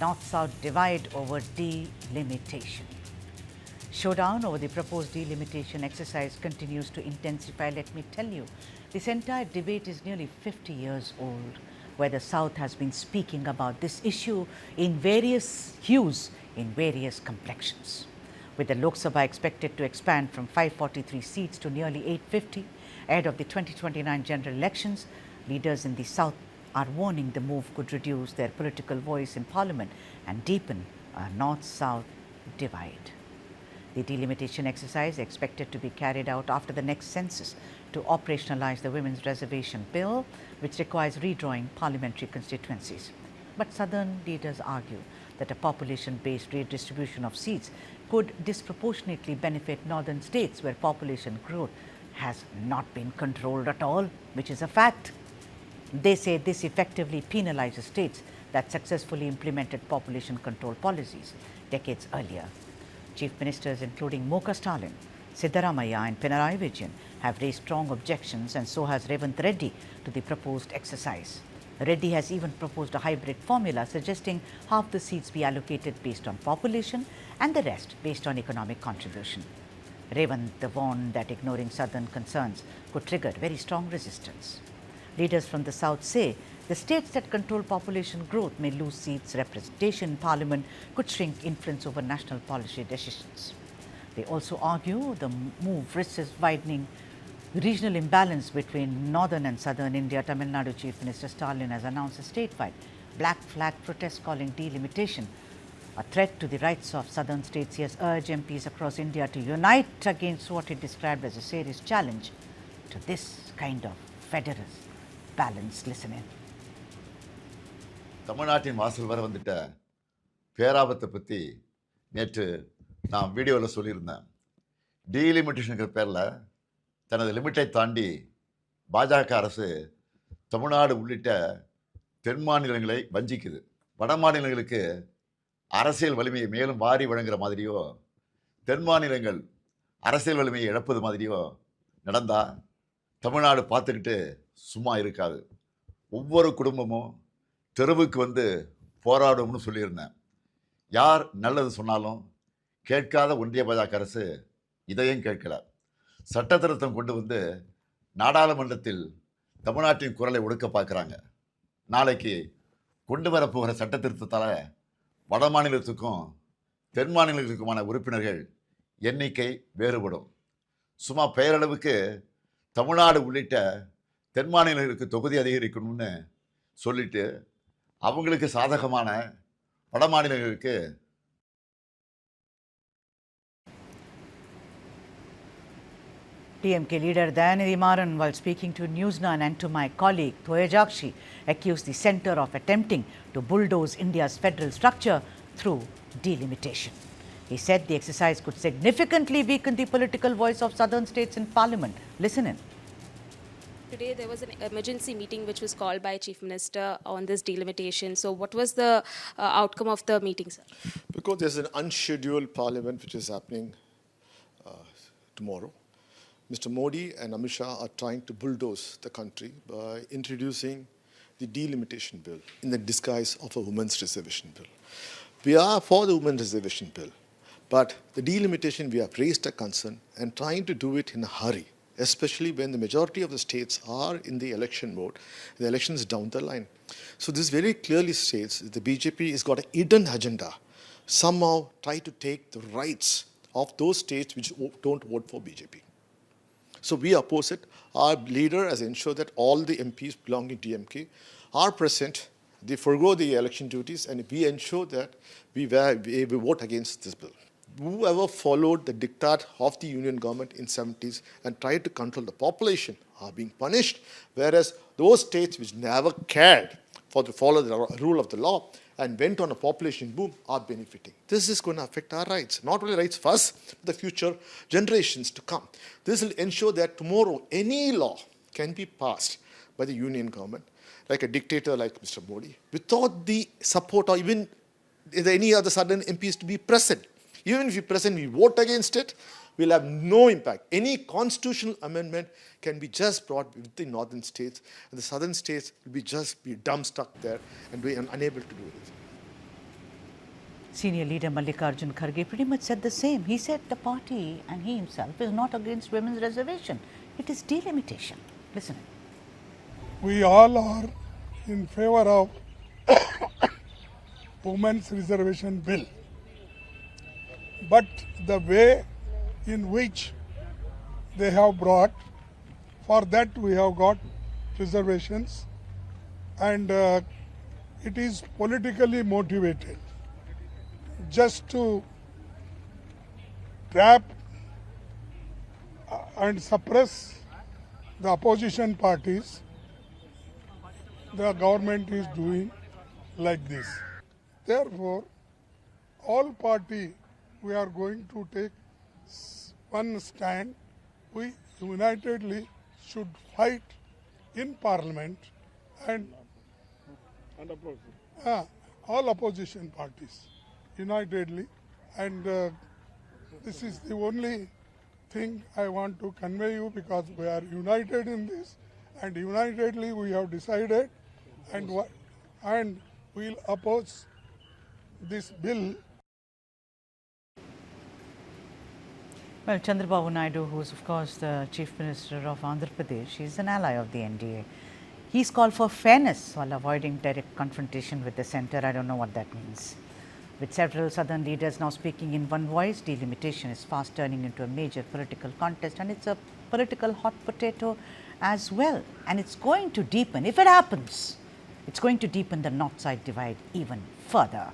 North-South divide over delimitation. Showdown over the proposed delimitation exercise continues to intensify. Let me tell you, this entire debate is nearly 50 years old, where the South has been speaking about this issue in various hues, in various complexions. With the Lok Sabha expected to expand from 543 seats to nearly 850 ahead of the 2029 general elections, leaders in the South are warning the move could reduce their political voice in Parliament and deepen a North-South divide. The delimitation exercise expected to be carried out after the next census to operationalize the Women's Reservation Bill, which requires redrawing parliamentary constituencies. But Southern leaders argue that a population-based redistribution of seats could disproportionately benefit northern states where population growth has not been controlled at all, which is a fact. They say this effectively penalizes states that successfully implemented population control policies decades earlier. Chief Ministers including Moka Stalin, Siddaramaiah and Pinarayi Vijayan have raised strong objections, and so has Revanth Reddy to the proposed exercise. Reddy has even proposed a hybrid formula suggesting half the seats be allocated based on population and the rest based on economic contribution. Revanth warned that ignoring southern concerns could trigger very strong resistance. Leaders from the South say the states that control population growth may lose seats, representation in Parliament could shrink influence over national policy decisions. They also argue the move risks widening regional imbalance between northern and southern India. Tamil Nadu Chief Minister Stalin has announced a statewide black flag protest calling delimitation a threat to the rights of southern states. He has urged MPs across India to unite against what he described as a serious challenge to this kind of federalist balance. Listen in. தமிழ்நாட்டின் வாசல் வர வந்துட்ட பேராபத்தை பற்றி நேற்று நான் வீடியோவில் சொல்லியிருந்தேன். டீலிமிட்டேஷனுங்கிற பேரில் தனது லிமிட்டை தாண்டி பாஜக அரசு தமிழ்நாடு உள்ளிட்ட தென் மாநிலங்களை வஞ்சிக்குது. வட மாநிலங்களுக்கு அரசியல் வலிமையை மேலும் வாரி வழங்குற மாதிரியோ, தென் மாநிலங்கள் அரசியல் வலிமையை இழப்பது மாதிரியோ நடந்தால் தமிழ்நாடு பார்த்துக்கிட்டு சும்மா இருக்காது. ஒவ்வொரு குடும்பமும் தெருவுக்கு வந்து போராடும்னு சொல்லியிருந்தேன். யார் நல்லது சொன்னாலும் கேட்காத ஒன்றிய பாஜக அரசு இதையும் கேட்கல. சட்ட திருத்தம் கொண்டு வந்து நாடாளுமன்றத்தில் தமிழ்நாட்டின் குரலை ஒடுக்க பார்க்குறாங்க. நாளைக்கு கொண்டு வரப்போகிற சட்ட திருத்தத்தால் வட மாநிலத்துக்கும் தென் மாநிலத்துக்குமான உறுப்பினர்கள் எண்ணிக்கை வேறுபடும். சும்மா பெயரளவுக்கு தமிழ்நாடு உள்ளிட்ட தென் மாநிலங்களுக்கு தொகுதி அதிகரிக்கணும்னு சொல்லிட்டு அவங்களுக்கு சாதகமான வட மாநிலங்களுக்கு DMK leader Dayanidhi Maran, while speaking to News9 and to my colleague Thoyajakshi, accused the centre of attempting to bulldoze India's federal structure through delimitation. He said the exercise could significantly weaken the political voice of southern states in Parliament. Listen in. Today there was an emergency meeting which was called by Chief Minister on this delimitation. So what was the outcome of the meeting, sir? Because there's an unscheduled Parliament which is happening tomorrow. Mr. Modi and Amit Shah are trying to bulldoze the country by introducing the delimitation bill in the disguise of a women's reservation bill. We are for the women's reservation bill, but the delimitation, we have raised a concern and trying to do it in a hurry, especially when the majority of the states are in the election mode. The election is down the line. So this very clearly states that the BJP has got a hidden agenda, somehow try to take the rights of those states which don't vote for BJP. So we oppose it. Our leader has ensured that all the MPs belonging to DMK are present. They forego the election duties, and we ensure that we vote against this bill. Whoever followed the diktat of the union government in 70s and tried to control the population are being punished, whereas those states which never cared to follow the rule of the law and went on a population boom are benefiting. This is going to affect our rights, not only rights for us, but the future generations to come. This will ensure that tomorrow any law can be passed by the union government, like a dictator like Mr. Modi, without the support or even any other southern MPs to be present. Even if we present, we vote against it, we'll have no impact. Any constitutional amendment can be just brought with the northern states, and the southern states will be just dumb stuck there and be unable to do anything. Senior leader Mallikarjun Kharge pretty much said the same. He said the party and he himself is not against women's reservation. It is delimitation. Listen. We all are in favor of women's reservation bill. But the way in which they have brought, for that we have got reservations, and it is politically motivated just to trap and suppress the opposition parties. The government is doing like this. Therefore, all party, we are going to take one stand. We unitedly should fight in parliament and all opposition parties unitedly, and this is the only thing I want to convey you, because we are united in this, and unitedly we have decided, and we'll oppose this bill. Well, Chandrababu Naidu, who is of course the Chief Minister of Andhra Pradesh, is an ally of the NDA. He's called for fairness while avoiding direct confrontation with the centre. I don't know what that means. With several southern leaders now speaking in one voice, delimitation is fast turning into a major political contest, and it's a political hot potato as well. And it's going to deepen, if it happens, it's going to deepen the north-side divide even further.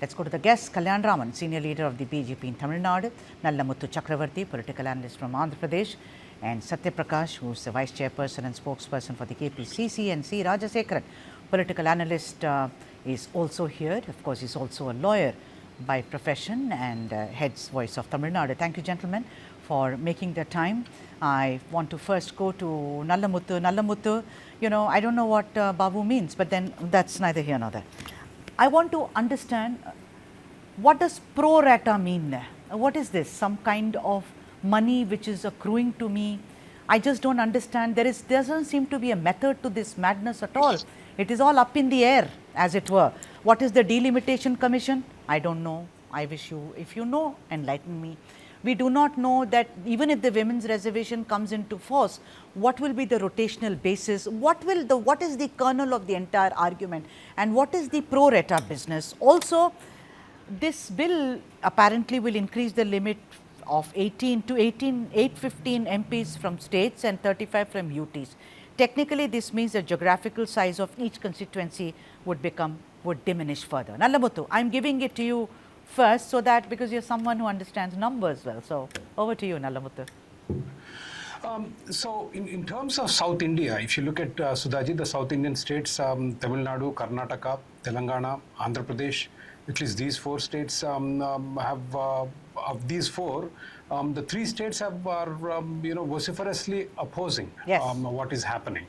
Let's go to the guest, Kalyan Raman, senior leader of the BJP in Tamil Nadu, Nallamuthu Chakravarti, political analyst from Andhra Pradesh, and Satya Prakash, who is the vice chairperson and spokesperson for the KPCC, and C. Rajasekaran, political analyst, is also here. Of course, he's also a lawyer by profession and heads Voice of Tamil Nadu. Thank you, gentlemen, for making the time. I want to first go to Nallamuthu. Nallamuthu, you know, I don't know what Babu means, but then that's neither here nor there. I want to understand, what does pro rata mean there? What is this? Some kind of money which is accruing to me? I just don't understand. There doesn't seem to be a method to this madness at all. It is all up in the air, as it were. What is the Delimitation Commission? I don't know. I wish you, if you know, enlighten me. We do not know that even if the women's reservation comes into force, what will be the rotational basis? What is the kernel of the entire argument? And what is the pro rata business? Also, this bill apparently will increase the limit of 815 MPs from states and 35 from UTs. Technically, this means the geographical size of each constituency would diminish further. Nallamuthu, I'm giving it to you first, so that because you're someone who understands numbers well. So over to you, Nallamuthu. So in terms of South India, if you look at Sudhaji, the South Indian states, Tamil Nadu, Karnataka, Telangana, Andhra Pradesh, at least these four states have, of these four, the three states are vociferously opposing what is happening.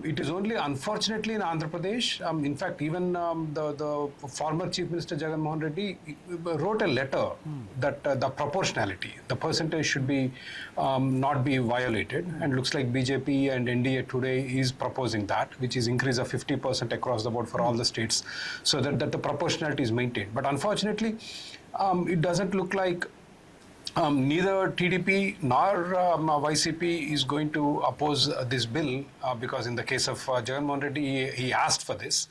It is only unfortunately in Andhra Pradesh, in fact even the former Chief Minister Jagan Mohan Reddy wrote a letter that the proportionality, the percentage should be not be violated, and looks like BJP and NDA today is proposing that, which is increase of 50% across the board for all the states, so that the proportionality is maintained. But unfortunately, it doesn't look like neither TDP nor YCP is going to oppose this bill, because in the case of Jagan Mohan Reddy, he asked for this.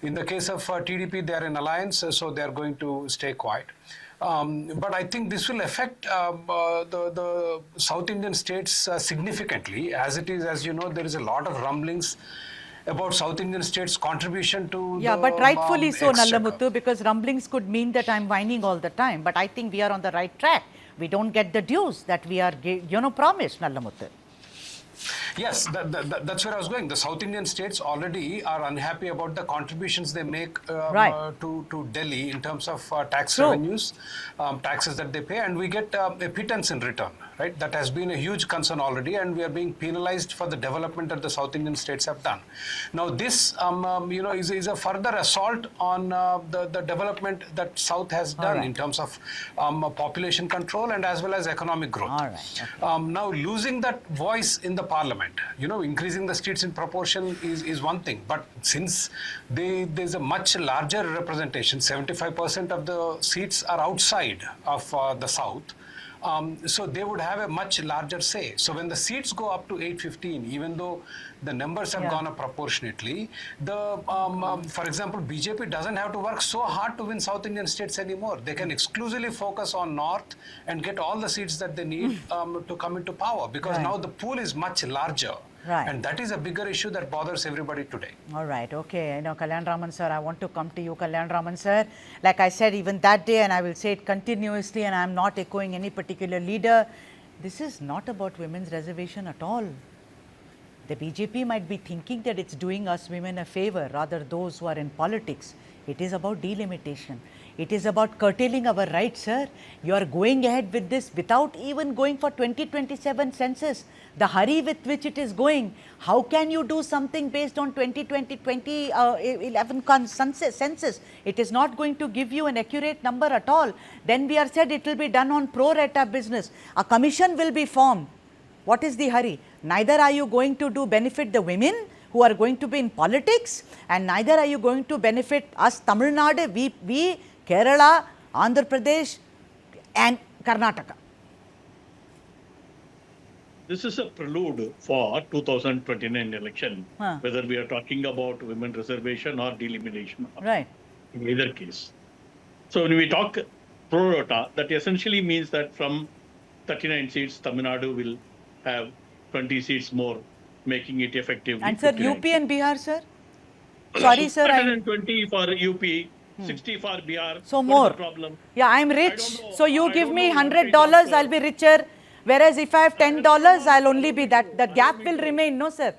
In the case of TDP, they are in alliance, so they are going to stay quiet. But I think this will affect the South Indian states significantly, as it is, as you know, there is a lot of rumblings about South Indian states' contribution to but rightfully so, Nallamuthu, because rumblings could mean that I'm whining all the time. But I think we are on the right track. We don't get the dues that we are, promised, Nallamuthu. Yes, that's where I was going. The South Indian states already are unhappy about the contributions they make to Delhi in terms of tax revenues, taxes that they pay, and we get a pittance in return. Right, that has been a huge concern already, and we are being penalized for the development that the South Indian states have done. Now, this is a further assault on the development that South has done in terms of population control and as well as economic growth. Now, losing that voice in the parliament, parliament. You know, increasing the seats in proportion is one thing, but since there's a much larger representation, 75% of the seats are outside of the south. So they would have a much larger say. So when the seats go up to 815, even though the numbers have gone up proportionately, for example, BJP doesn't have to work so hard to win South Indian states anymore. They can exclusively focus on North and get all the seats that they need to come into power, because now the pool is much larger. Right. And that is a bigger issue that bothers everybody today. All right, okay. Now, Kalyan Raman sir, I want to come to you, Kalyan Raman sir. Like I said, even that day, and I will say it continuously, and I am not echoing any particular leader, this is not about women's reservation at all. The BJP might be thinking that it's doing us women a favor, rather those who are in politics. It is about delimitation. It is about curtailing our rights, sir. You are going ahead with this without even going for 2027 census. The hurry with which it is going, how can you do something based on 2011 census? It is not going to give you an accurate number at all. Then we are said it will be done on pro rata business. A commission will be formed. What is the hurry? Neither are you going to benefit the women who are going to be in politics, and neither are you going to benefit us Tamil Nadu, we Kerala, Andhra Pradesh and Karnataka. This is a prelude for 2029 election, whether we are talking about women reservation or delimitation. Right. In either case. So when we talk pro rata, that essentially means that from 39 seats, Tamil Nadu will have 20 seats more, making it effective. And sir, UP and Bihar, sir? Sorry, sir. 120 for UP, 60 for Bihar. So more. Problem? Yeah, I'm rich. So you give me $100, I'll be richer. Whereas if I have $10, I'll only be that. The gap will remain, no, sir?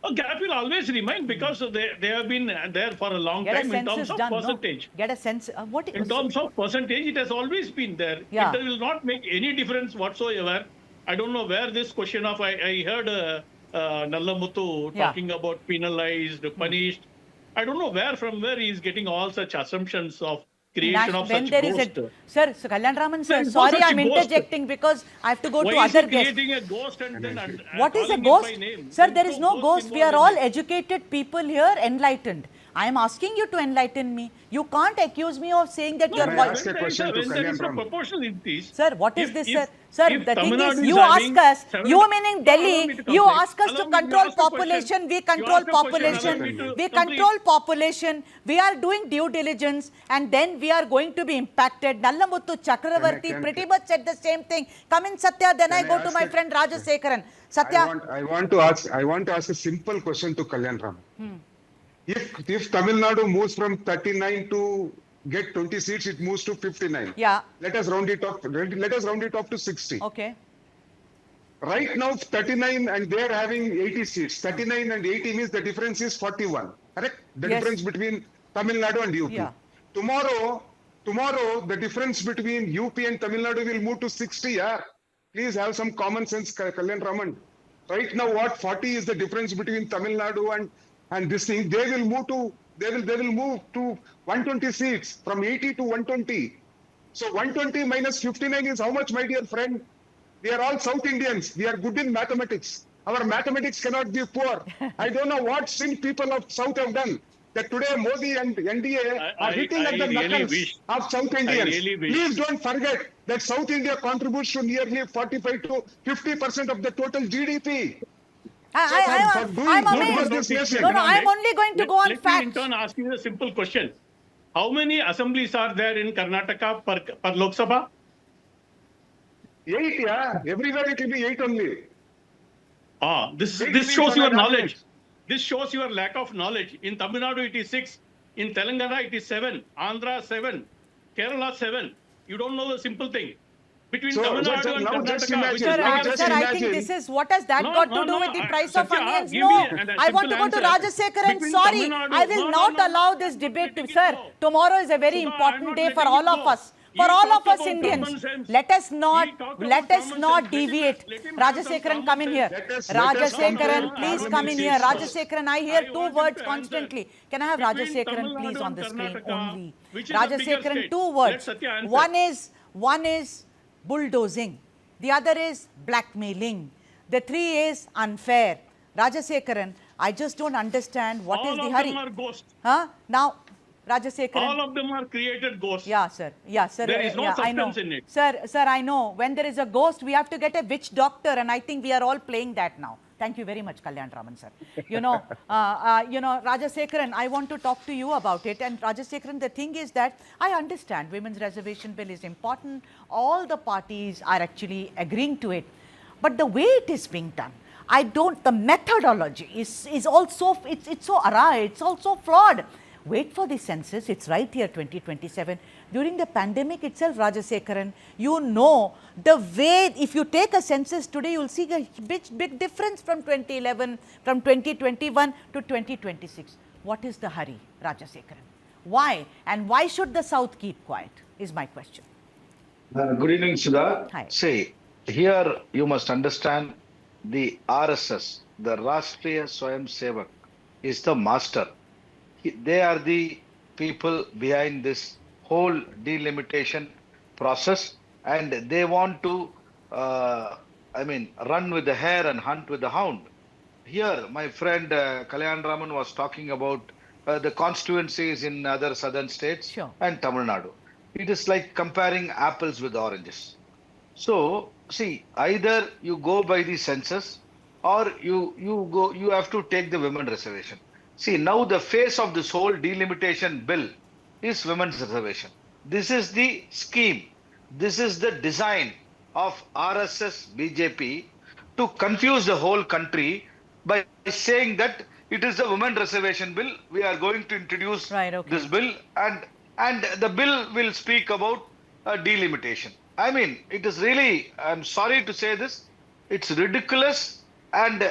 A gap will always remain because they have been there for a long time in terms of percentage. Get a sense. In terms of percentage, it has always been there. Yeah. It will not make any difference whatsoever. I don't know where this question of, I heard Nallamuthu talking about penalized, punished. I don't know from where he is getting all such assumptions of creation of such ghost. Sir, Kalyan Raman sir, sorry I'm interjecting because I have to go to other guests. Creating a ghost and then what is a ghost? Sir, there is no ghost. We are all educated people here, enlightened. I am asking you to enlighten me. You can't accuse me of saying that you are... ask a question to Kalyan Raman? Sir, what is this, sir? Sir, the thing is, you ask us, you meaning Delhi, you ask us to control population, we control population, we control population, we are doing due diligence, and then we are going to be impacted. Nallamuthu Chakravarti pretty much said the same thing. Come in, Satya, then I go to my friend Rajasekharan. Satya. I want to ask a simple question to Kalyan Raman. If Tamil Nadu moves from 39 to get 20 seats, it moves to 59. Yeah. Let us round it off. Let us round it off to 60. Okay. Right now, 39 and they are having 80 seats. 39 and 80 means the difference is 41. Correct? The difference between Tamil Nadu and UP. Yeah. Tomorrow, the difference between UP and Tamil Nadu will move to 60. Yeah. Please have some common sense, Kalyan Raman. Right now, what 40 is the difference between Tamil Nadu and this thing? They will move to 120 seats from 80 to 120. So 120 minus 59 is how much, my dear friend? We are all South Indians. We are good in mathematics. Our mathematics cannot be poor. I don't know what sin people of South have done. That today Modi and NDA are hitting at the knuckles of South Indians. Please don't forget that South India contributes to nearly 45 to 50% of the total GDP. I'm amazed. No, I'm only going to go on facts. Let me in turn ask you a simple question. How many assemblies are there in Karnataka per Lok Sabha? 8, yeah. Everywhere it will be 8 only. This shows your knowledge. This shows your lack of knowledge. In Tamil Nadu it is 6. In Telangana it is 7. Andhra 7. Kerala 7. You don't know the simple thing. Between Tamil Nadu and Karnataka. Sir, I think this is, what has that got to do with the price of onions? No, I want to go to Rajasekharan. Sorry, I will not allow this debate to, sir. Tomorrow is a very important day for all of us. For all of us Indians, let us not deviate. Rajasekharan, come in here. Rajasekharan, please come in here. Rajasekharan, I hear 2 words constantly. Can I have Rajasekharan, please, on the screen only? Rajasekharan, 2 words. One is bulldozing. The other is blackmailing. The 3 is unfair. Rajasekaran, I just don't understand what is the hurry. All of them are ghosts. Huh? Now, Rajasekaran. All of them are created ghosts. Yeah, sir. Yeah, sir. There is no I know. substance in it. Sir, I know. When there is a ghost, we have to get a witch doctor, and I think we are all playing that now. Thank you very much, Kalyan Raman, sir. Rajasekaran, I want to talk to you about it. And Rajasekaran, the thing is that I understand women's reservation bill is important. All the parties are actually agreeing to it. But the way it is being done, the methodology is also, it's so awry, it's also flawed. Wait for the census, it's right here, 2027. During the pandemic itself, Rajasekaran, you know, the way, if you take a census today, you'll see a big difference from 2011, from 2021 to 2026. What is the hurry, Rajasekaran? Why? And why should the South keep quiet, is my question. Good evening, Sudha. Hi. See, here you must understand the RSS, the Rashtriya Swayam Sevak, is the master. They are the people behind this whole delimitation process, and they want to, run with the hare and hunt with the hound. Here, my friend Kalyan Raman was talking about the constituencies in other southern states and Tamil Nadu. It is like comparing apples with oranges. So, see, either you go by the census or you have to take the women reservation. See, now the face of this whole delimitation bill is women's reservation. This is the scheme. This is the design of RSS BJP to confuse the whole country by saying that it is the women reservation bill. We are going to introduce this bill, and the bill will speak about delimitation. I mean, it is really, I'm sorry to say this, it's ridiculous, and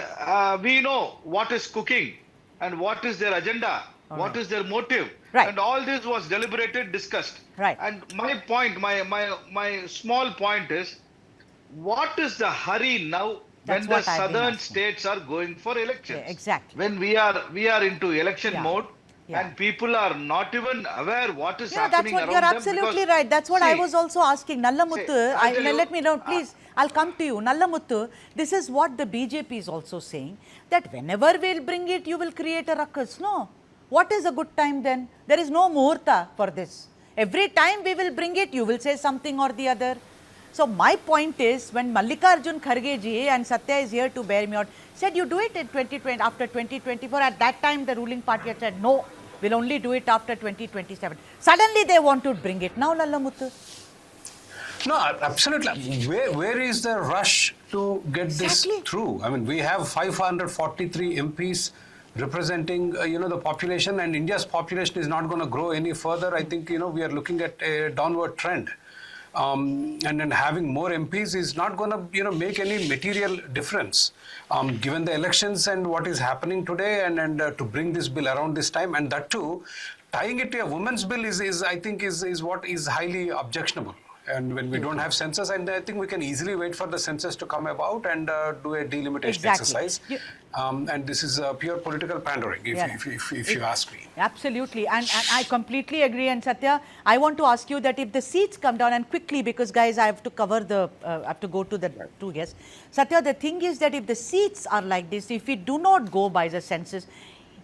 we know what is cooking and what is their agenda, what is their motive, and all this was deliberated, discussed. And my point, my small point is, what is the hurry now when the southern states are going for elections? Yeah, exactly. When we are into election mode, and people are not even aware what is happening around them. You're absolutely right. That's what I was also asking. Nallamuthu, let me know, please. I'll come to you. Nallamuthu, this is what the BJP is also saying, that whenever we'll bring it, you will create a ruckus. No. What is a good time then? There is no muhurta for this. Every time we will bring it, you will say something or the other. So my point is, when Mallikarjun Kharge ji, and Satya is here to bear me out, said you do it in 2020, after 2024, at that time the ruling party had said, no, we'll only do it after 2027. Suddenly they want to bring it. Now, Nallamuthu. No, absolutely. Where is the rush to get this through? I mean, we have 543 MPs representing, the population, and India's population is not going to grow any further. I think, we are looking at a downward trend. And then having more MPs is not going to, make any material difference. Given the elections and what is happening today, and to bring this bill around this time, and that too, tying it to a women's bill is I think what is highly objectionable. And when we don't have census, and I think we can easily wait for the census to come about and do a delimitation exercise. And this is pure political pandering, if you ask me. Absolutely. And I completely agree. And Satya, I want to ask you that if the seats come down, and quickly, because guys, I have to cover I have to go to the two guests. Satya, the thing is that if the seats are like this, if we do not go by the census,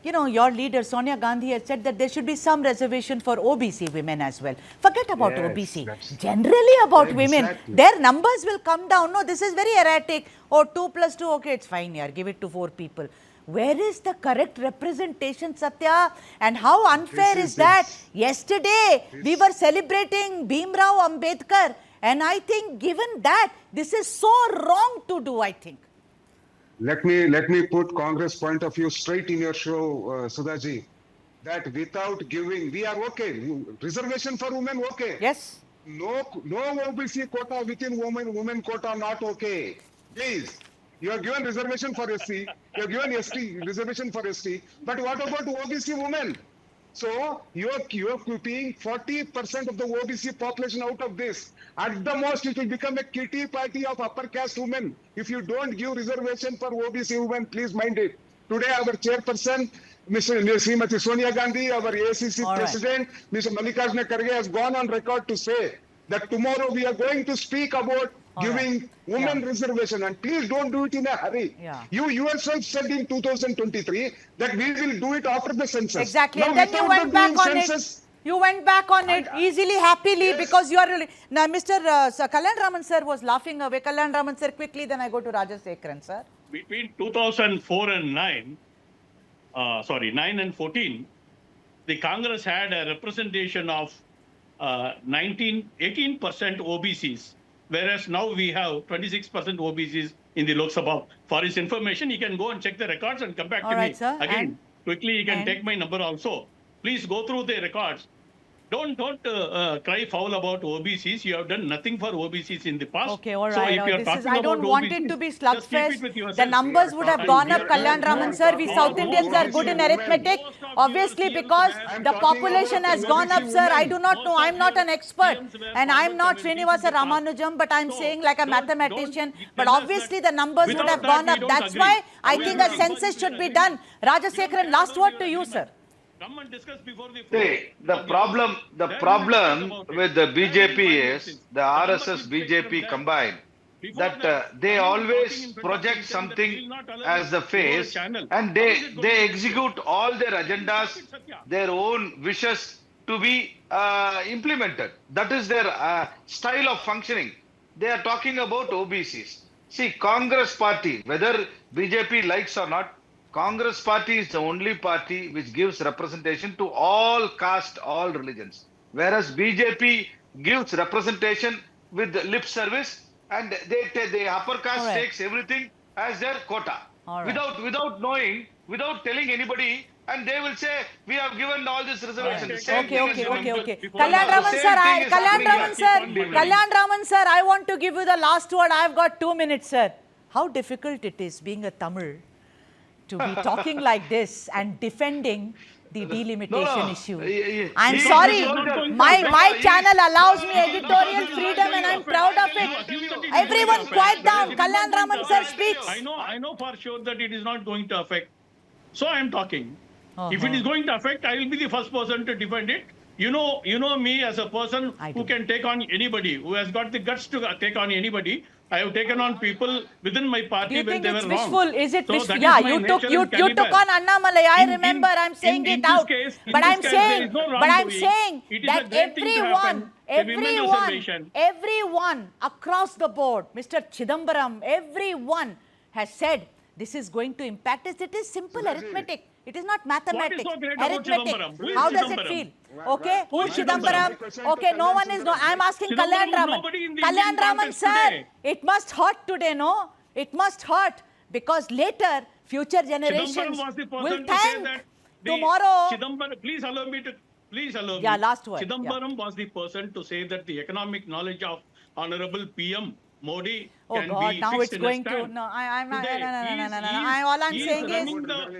your leader Sonia Gandhi has said that there should be some reservation for OBC women as well. Forget about OBC. Generally about women, their numbers will come down. No, this is very erratic. Oh, 2 + 2, okay, it's fine here. Give it to 4 people. Where is the correct representation, Satya? And how unfair is that? Yesterday, we were celebrating Bhimrao Ambedkar. And I think given that, this is so wrong to do, I think. Let me put Congress point of view straight in your show, Sudhaji. That without giving, we are okay. Reservation for women, okay. Yes. No OBC quota within women quota, not okay. Please, you are given reservation for SC, you are given ST reservation for ST. But what about OBC women? So you are keeping 40% of the OBC population out of this. At the most, it will become a kitty party of upper caste women. If you don't give reservation for OBC women, please mind it. Today, our chairperson, Srimati Sonia Gandhi, our ACC president, Mr. Mallikarjun Kharge has gone on record to say that tomorrow we are going to speak about giving women reservation, and please don't do it in a hurry. Yeah. You yourself said in 2023 that we will do it after the census. Exactly. Now, And then you without went back doing on census, it. You went back on it easily, happily, because you are really... Now, Mr. Kalyan Raman sir was laughing away. Kalyan Raman sir, quickly, then I go to Rajasekharan sir. Between 2004 and 9 and 14, the Congress had a representation of 18% OBCs, whereas now we have 26% OBCs in the Lok Sabha. For his information, he can go and check the records and come back to me. Sir. Again, And quickly, he can take my number also. Please go through the records. Don't cry foul about OBCs. You have done nothing for OBCs in the past. Okay, all right. So if you are talking I don't about want OBCs, it to be just keep it slugfest. with yourself. The numbers would have gone up, Kalyan Raman sir. We South Indians are good in arithmetic. Obviously, because the population has gone up, sir. I do not know. I'm not an expert. And I'm not Srinivasa Ramanujam, but I'm saying like a mathematician. But obviously, the numbers would have gone up. That's why I think a census should be done. Rajasekharan, last word to you, sir. Come and discuss before the See, the problem with the BJP is the RSS BJP combined, that they always project something as the face, and they execute all their agendas, their own wishes to be implemented. That is their style of functioning. They are talking about OBCs. See, Congress party, whether BJP likes or not, Congress party is the only party which gives representation to all caste, all religions. Whereas BJP gives representation with lip service, and the upper caste takes everything as their quota. Without knowing, without telling anybody, and they will say, we have given all this reservation. Okay. Kalyan Raman sir, I want to give you the last word. I've got 2 minutes, sir. How difficult it is being a Tamil to be talking like this and defending the delimitation issue. I'm sorry, my channel allows me editorial freedom and I'm proud of it. Everyone quiet down. Kalyan Raman sir speaks. I know for sure that it is not going to affect. So I am talking. If it is going to affect, I will be the first person to defend it. You know me as a person who can take on anybody, who has got the guts to take on anybody. I have taken on people within my party when they were wrong. Wishful? Is it wishful? Yeah, you took on Annamalai. I remember. I'm saying it out. But I'm saying that everyone across the board, Mr. Chidambaram, everyone has said this is going to impact us. It is simple arithmetic. It is not mathematics. Arithmetic. How does it feel? Okay, who's Chidambaram? Okay, no one is. I'm asking Kalyan Raman. Kalyan Raman, sir, it must hurt today, no? It must hurt because later future generations will thank tomorrow. Chidambaram, please allow me. Yeah, last word. Chidambaram was the person to say that the economic knowledge of Honorable PM Modi can be now fixed it's going to. No, I'm not. No. All I'm saying is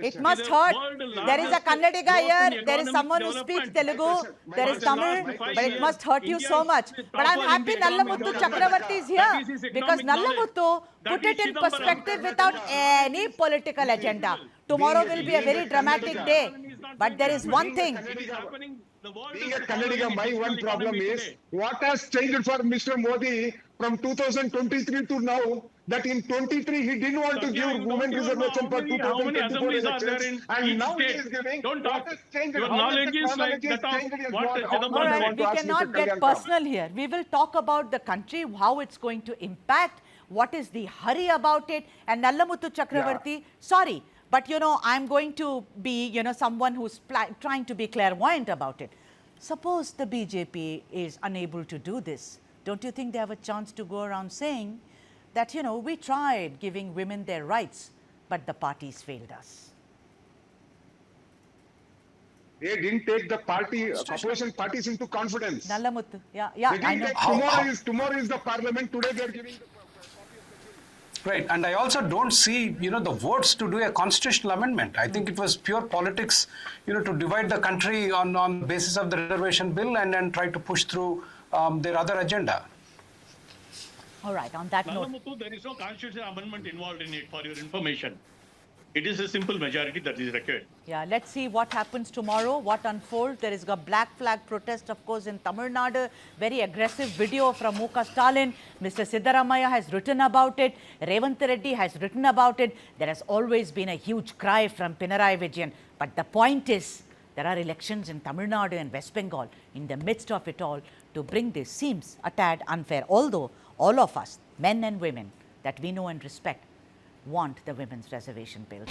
it must hurt. There is a Kannadiga here. There is someone who speaks Telugu. There is Tamil. But it must hurt you so much. But I'm happy Nallamuthu Chakravarti is here because Nallamuthu put it in perspective without any political agenda. Tomorrow will be a very dramatic day. But there is one thing. Being a Kannadiga, my one problem is what has changed for Mr. Modi from 2023 to now, that in 23 he didn't want to give women reservation for 2024 elections, and now he is giving. Don't talk. What has changed? Your knowledge is like that of what Chidambaram All right, we cannot get personal here. We will talk about the country, how it's going to impact, what is the hurry about it, and Nallamuthu Chakravarti, sorry, but I'm going to be, someone who's trying to be clairvoyant about it. Suppose the BJP is unable to do this. Don't you think they have a chance to go around saying that, we tried giving women their rights, but the parties failed us? They didn't take the opposition parties into confidence. Nallamuthu, yeah, I know. Tomorrow is the parliament. Today they are giving the Right, and I also don't see, the votes to do a constitutional amendment. I think it was pure politics, to divide the country on the basis of the reservation bill and then try to push through their other agenda. All right, on that note. There is no constitutional amendment involved in it, for your information. It is a simple majority that is required. Yeah, let's see what happens tomorrow, what unfolds. There is a black flag protest, of course, in Tamil Nadu. Very aggressive video from Muka Stalin. Mr. Siddaramaiah has written about it. Revanth Reddy has written about it. There has always been a huge cry from Pinarayi Vijayan. But the point is, there are elections in Tamil Nadu and West Bengal. In the midst of it all, to bring this seems a tad unfair. Although all of us, men and women, that we know and respect, want the women's reservation bill.